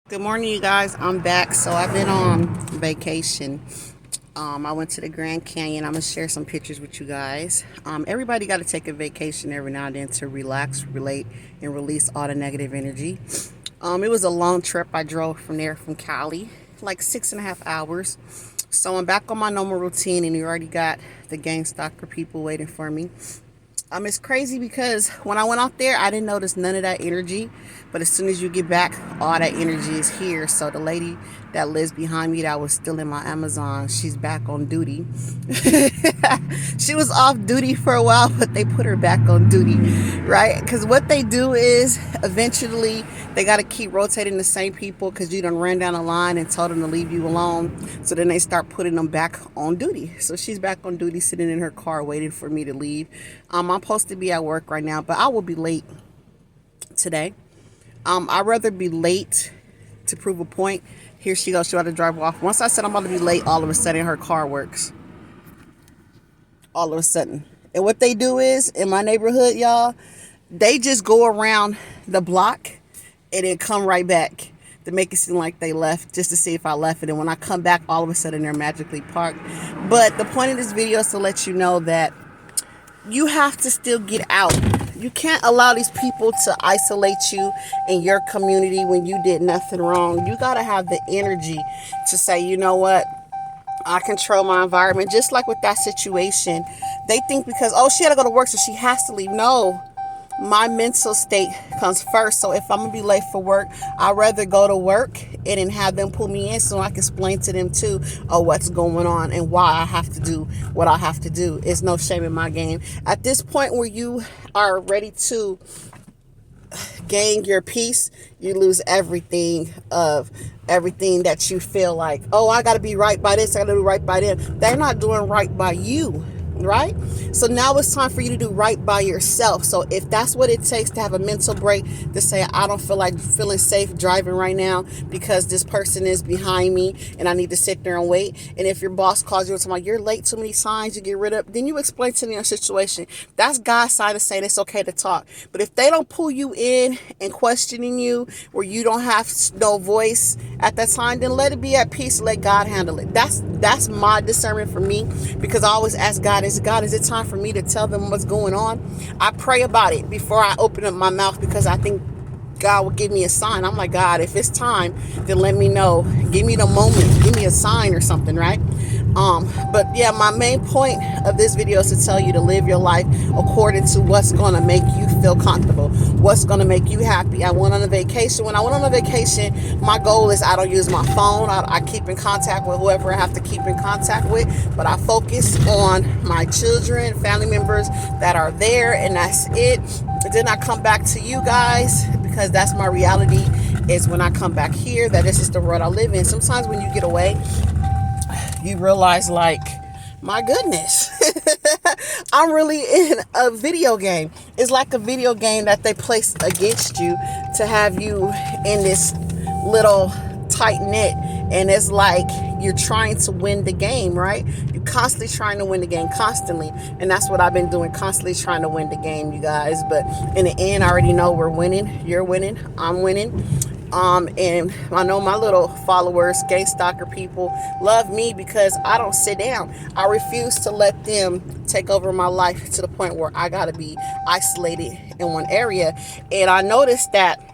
Good morning, you guys. I'm back. So I've been on vacation. I went to the Grand Canyon. I'm gonna share some pictures with you guys. Everybody got to take a vacation every now and then to relax, relate, and release all the negative energy. It was a long trip. I drove from there from Cali, like 6.5 hours. So I'm back on my normal routine, and you already got the gang stalker people waiting for me. It's crazy because when I went out there, I didn't notice none of that energy. But as soon as you get back, all that energy is here. So the lady that lives behind me that was still in my Amazon, she's back on duty. She was off duty for a while, but they put her back on duty, right? Because what they do is eventually they got to keep rotating the same people because you done ran down the line and told them to leave you alone. So then they start putting them back on duty. So she's back on duty, sitting in her car waiting for me to leave. I'm supposed to be at work right now, but I will be late today. I'd rather be late to prove a point. Here she goes. She about to drive off. Once I said I'm about to be late, all of a sudden her car works. All of a sudden. And what they do is, in my neighborhood, y'all, they just go around the block and then come right back to make it seem like they left, just to see if I left it. And when I come back, all of a sudden they're magically parked. But the point of this video is to let you know that you have to still get out. You can't allow these people to isolate you in your community when you did nothing wrong. You got to have the energy to say, you know what? I control my environment. Just like with that situation, they think because, oh, she had to go to work, so she has to leave. No, my mental state comes first. So if I'm going to be late for work, I'd rather go to work and then have them pull me in so I can explain to them too, oh, what's going on and why I have to do what I have to do. It's no shame in my game. At this point where you are ready to gain your peace, you lose everything that you feel like, oh, I got to be right by this, I got to do right by them. They're not doing right by you, right? So now it's time for you to do right by yourself. So if that's what it takes to have a mental break, to say, I don't feel like feeling safe driving right now because this person is behind me and I need to sit there and wait. And if your boss calls you and tells you you're late too many times, you get rid of, then you explain to them your situation. That's God's side of saying it's okay to talk. But if they don't pull you in and questioning you where you don't have no voice at that time, then let it be at peace. Let God handle it. That's my discernment for me, because I always ask God, is it time for me to tell them what's going on? I pray about it before I open up my mouth, because I think God will give me a sign. I'm like, God, if it's time, then let me know. Give me the moment. Give me a sign or something, right? But yeah, my main point of this video is to tell you to live your life according to what's going to make you feel comfortable, what's going to make you happy. I went on a vacation. When I went on a vacation, my goal is I don't use my phone. I keep in contact with whoever I have to keep in contact with, but I focus on my children, family members that are there, and that's it. And then I come back to you guys, because that's my reality, is when I come back here, that this is the world I live in. Sometimes when you get away, you realize, like, my goodness, I'm really in a video game. It's like a video game that they place against you to have you in this little tight knit. And it's like you're trying to win the game, right? You're constantly trying to win the game, constantly. And that's what I've been doing, constantly trying to win the game, you guys. But in the end, I already know we're winning. You're winning. I'm winning. And I know my little followers, gang stalker people, love me because I don't sit down. I refuse to let them take over my life to the point where I gotta be isolated in one area. And I noticed that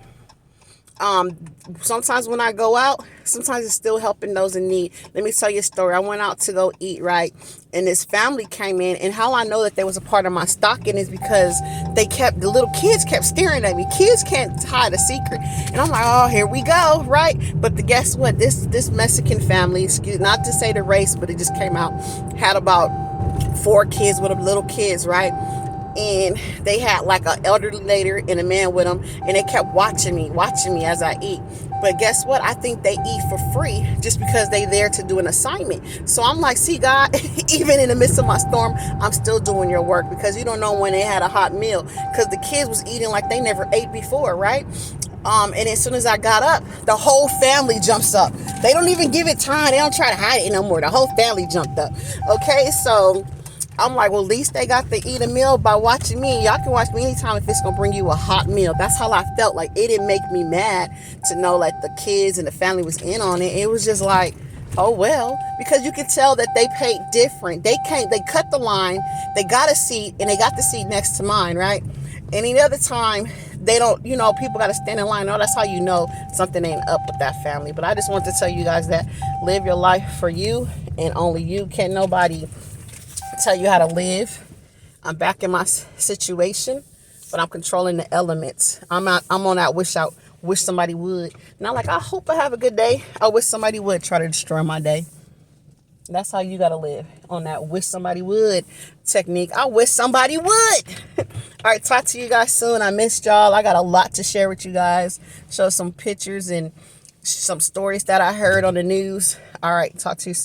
sometimes when I go out, sometimes it's still helping those in need. Let me tell you a story. I went out to go eat, right? And this family came in, and how I know that they was a part of my stocking is because the little kids kept staring at me. Kids can't hide a secret. And I'm like, oh, here we go, right? But guess what? This Mexican family, excuse, not to say the race, but it just came out, had about 4 kids with them, little kids, right? And they had like an elderly lady and a man with them, and they kept watching me as I eat. But guess what? I think they eat for free just because they there to do an assignment. So I'm like, see, God, even in the midst of my storm, I'm still doing your work, because you don't know when they had a hot meal, because the kids was eating like they never ate before, right? And as soon as I got up, the whole family jumps up. They don't even give it time. They don't try to hide it no more. The whole family jumped up. Okay, so I'm like, well, at least they got to eat a meal by watching me. Y'all can watch me anytime if it's gonna bring you a hot meal. That's how I felt. Like, it didn't make me mad to know like the kids and the family was in on it. It was just like, oh well, because you can tell that they paid different. They cut the line, they got a seat, and they got the seat next to mine, right? Any other time, they don't, people got to stand in line. Oh, that's how you know something ain't up with that family. But I just want to tell you guys that live your life for you and only you. Can't nobody tell you how to live. I'm back in my situation, but I'm controlling the elements. I'm on that wish somebody would. Not like I hope I have a good day. I wish somebody would try to destroy my day. That's how you gotta live, on that wish somebody would technique. I wish somebody would. All right, talk to you guys soon. I missed y'all. I got a lot to share with you guys. Show some pictures and some stories that I heard on the news. All right, talk to you soon.